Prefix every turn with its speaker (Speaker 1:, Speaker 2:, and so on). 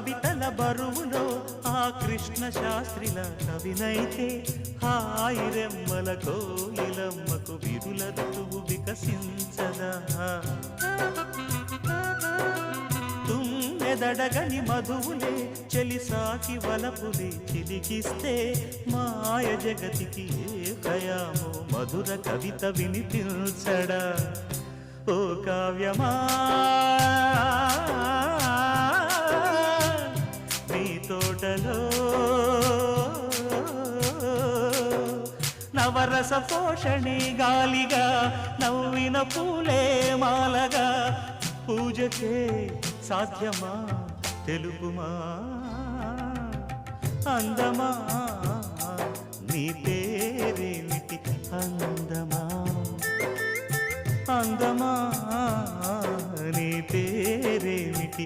Speaker 1: కవితల బరువులో ఆ కృష్ణ శాస్త్రిల కవినైతే హాయి రెమ్మల కోయిలమ్మకు విరుల ఋతువు వికసించదా తుమ్మెదడగని మధువులే చెలిసాకి వలపులే చిలికిస్తే మాయ జగతికి ఏ కయామో మధుర కవిత వినిపించడా ఓ కావ్యమా నీ తోటలో నవరస పోషణి గాలిగా నవ్విన పూలే మాలగా పూజకే సాధ్యమా తెలుపుమా అందమా నీ పేరేమిటి అందమా అందమా నీ పేరేమిటి